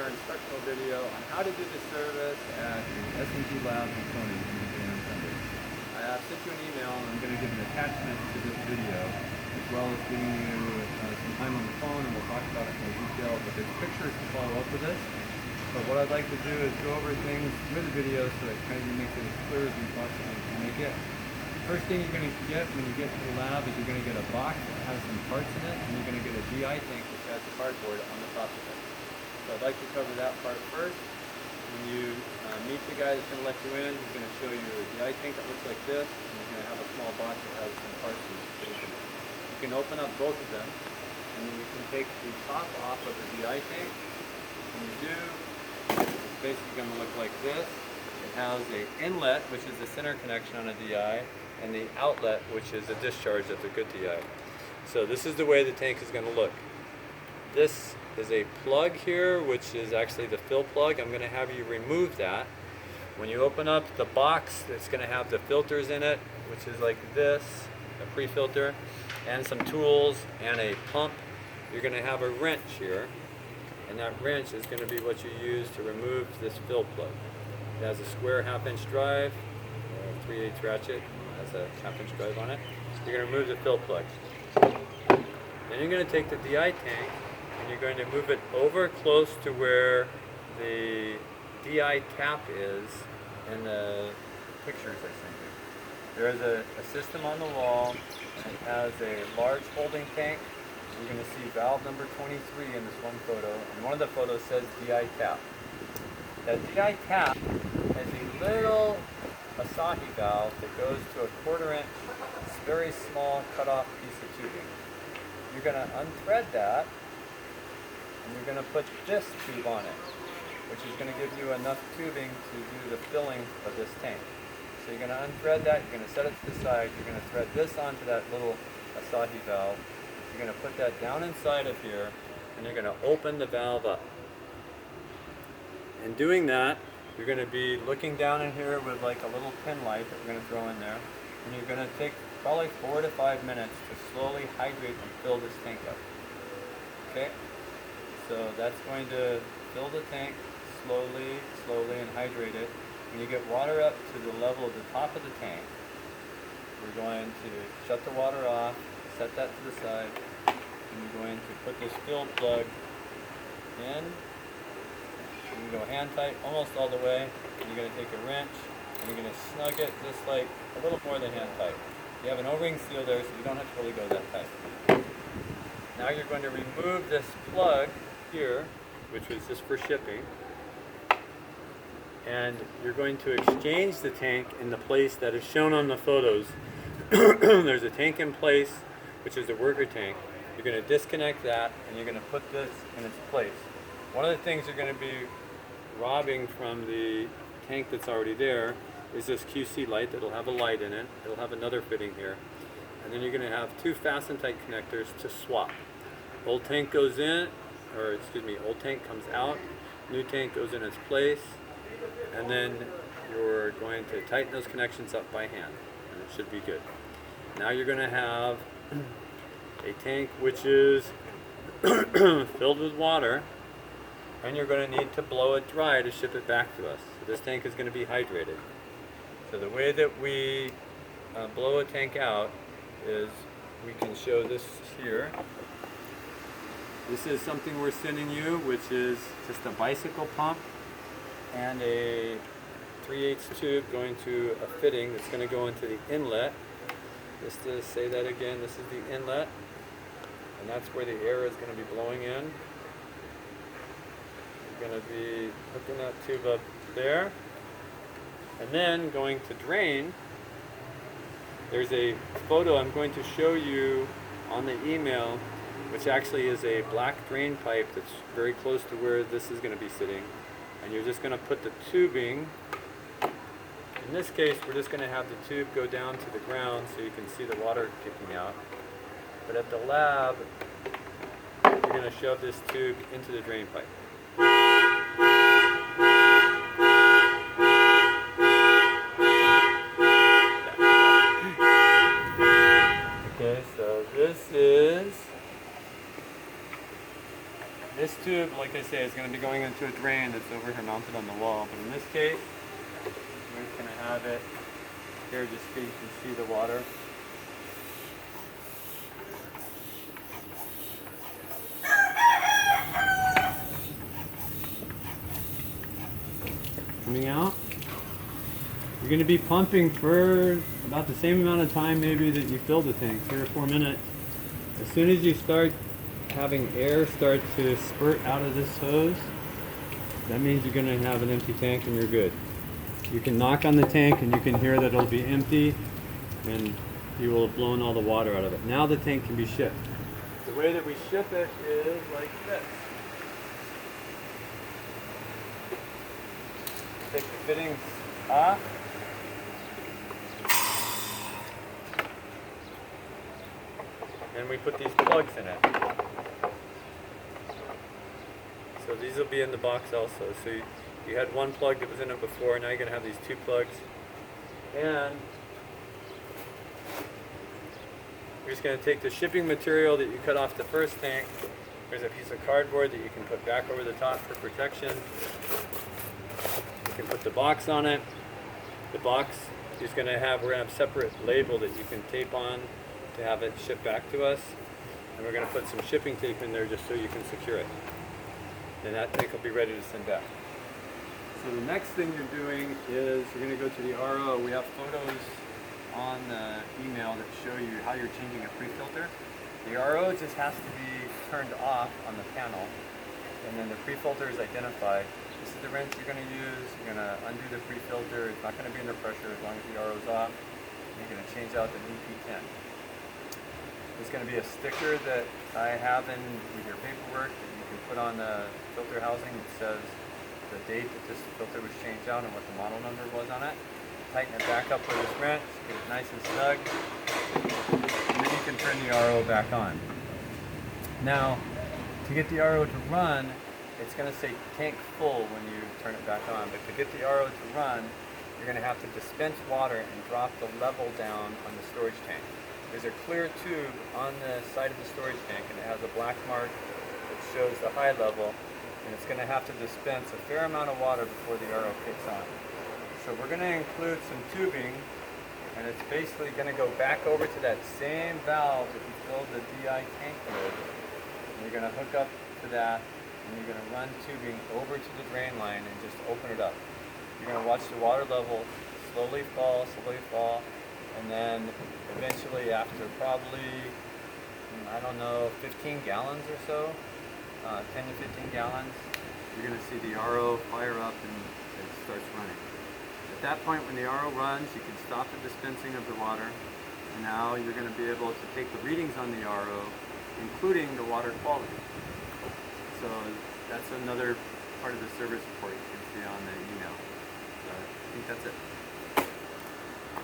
their instructional video on how to do the service at S&T Labs in Tony on Sunday. I sent you an email and I'm going to give an attachment to this video as well as giving you some time on the phone, and we'll talk about it in more detail, but there's pictures to follow up with this. But what I'd like to do is go over things with the video so that kind of makes it as clear as we possibly can make it. First thing you're going to get when you get to the lab is you're going to get a box that has some parts in it, and you're going to get a DI tank which has a cardboard on the top of it. So I'd like to cover that part first. When you meet the guy that's going to let you in, he's going to show you a DI tank that looks like this, and he's going to have a small box that has some parts in it. You can open up both of them, and then you can take the top off of the DI tank. When you do, it's basically going to look like this. It has an inlet, which is the center connection on a DI, and the outlet, which is a discharge of the good DI. So this is the way the tank is going to look. This is a plug here, which is actually the fill plug. I'm going to have you remove that. When you open up the box, it's going to have the filters in it, which is like this, a pre-filter, and some tools and a pump. You're going to have a wrench here, and that wrench is going to be what you use to remove this fill plug. It has a square 1/2-inch drive, 3/8 ratchet, has a 1/2-inch drive on it. You're going to remove the fill plug. Then you're going to take the DI tank and you're going to move it over close to where the DI tap is in the pictures I sent you. There is a system on the wall, and it has a large holding tank. You're going to see valve number 23 in this one photo, and one of the photos says DI tap. That DI tap has a little Asahi valve that goes to a 1/4 inch, very small cut-off piece of tubing. You're going to unthread that, and you're going to put this tube on it, which is going to give you enough tubing to do the filling of this tank. So you're going to unthread that, you're going to set it to the side, you're going to thread this onto that little Asahi valve, you're going to put that down inside of here, and you're going to open the valve up. In doing that, you're going to be looking down in here with like a little pin light that we're going to throw in there, and you're going to take probably 4 to 5 minutes to slowly hydrate and fill this tank up. Okay? So that's going to fill the tank slowly, and hydrate it. When you get water up to the level of the top of the tank, we're going to shut the water off, set that to the side, and you're going to put this fill plug in. You can go hand tight almost all the way, and you're going to take a wrench and you're going to snug it just like a little more than hand tight. You have an O-ring seal there, so you don't have to really go that tight. Now you're going to remove this plug here, which was just for shipping, and you're going to exchange the tank in the place that is shown on the photos. There's a tank in place, which is a worker tank. You're going to disconnect that, and you're going to put this in its place. One of the things you're going to be robbing from the tank that's already there is this QC light that'll have a light in it. It'll have another fitting here. And then you're going to have 2 fasten tight connectors to swap. Old tank goes in, or excuse me, old tank comes out, new tank goes in its place, and then you're going to tighten those connections up by hand, and it should be good. Now you're going to have a tank which is filled with water, and you're going to need to blow it dry to ship it back to us. So this tank is going to be hydrated. So the way that we blow a tank out is we can show this here. This is something we're sending you, which is just a bicycle pump and a 3/8 tube going to a fitting that's going to go into the inlet. Just to say that again, this is the inlet, and that's where the air is going to be blowing in. You're going to be hooking that tube up there, and then going to drain. There's a photo I'm going to show you on the email, which actually is a black drain pipe that's very close to where this is going to be sitting, and you're just going to put the tubing. In this case, we're just going to have the tube go down to the ground so you can see the water kicking out. But at the lab, you're going to shove this tube into the drain pipe. Okay, so this is This tube, like I say, is going to be going into a drain that's over here mounted on the wall. But in this case, we're just going to have it here just so you can see the water. Coming out. You're going to be pumping for about the same amount of time maybe that you fill the tank, 3 or 4 minutes. As soon as you start having air start to spurt out of this hose, that means you're going to have an empty tank and you're good. You can knock on the tank and you can hear that it'll be empty and you will have blown all the water out of it. Now the tank can be shipped. The way that we ship it is like this. Take the fittings off. And we put these plugs in it. So these will be in the box also. So you had one plug that was in it before, now you're going to have these 2 plugs. And you're just going to take the shipping material that you cut off the first tank. There's a piece of cardboard that you can put back over the top for protection. You can put the box on it. The box is going to have, we're going to have a separate label that you can tape on to have it shipped back to us. And we're going to put some shipping tape in there just so you can secure it. Then that tank will be ready to send back. So the next thing you're doing is you're going to go to the RO. We have photos on the email that show you how you're changing a pre-filter. The RO just has to be turned off on the panel, and then the pre-filter is identified. This is the wrench you're going to use. You're going to undo the pre-filter. It's not going to be under pressure as long as the RO is off. You're going to change out the new P10. There's going to be a sticker that I have in with your paperwork that you can put on the filter housing that says the date that this filter was changed out and what the model number was on it. Tighten it back up with this wrench, get it nice and snug, and then you can turn the RO back on. Now, to get the RO to run, it's going to say tank full when you turn it back on, but to get the RO to run, you're going to have to dispense water and drop the level down on the storage tank. There's a clear tube on the side of the storage tank, and it has a black mark that shows the high level, and it's going to have to dispense a fair amount of water before the RO kicks on. So we're going to include some tubing, and it's basically going to go back over to that same valve that you filled the DI tank with. And you're going to hook up to that, and you're going to run tubing over to the drain line and just open it up. You're going to watch the water level slowly fall, and then eventually after probably, I don't know, 15 gallons or so, 10 to 15 gallons, you're going to see the RO fire up and it starts running. At that point, when the RO runs, you can stop the dispensing of the water, and now you're going to be able to take the readings on the RO, including the water quality. So that's another part of the service report you can see on the email. I think that's it.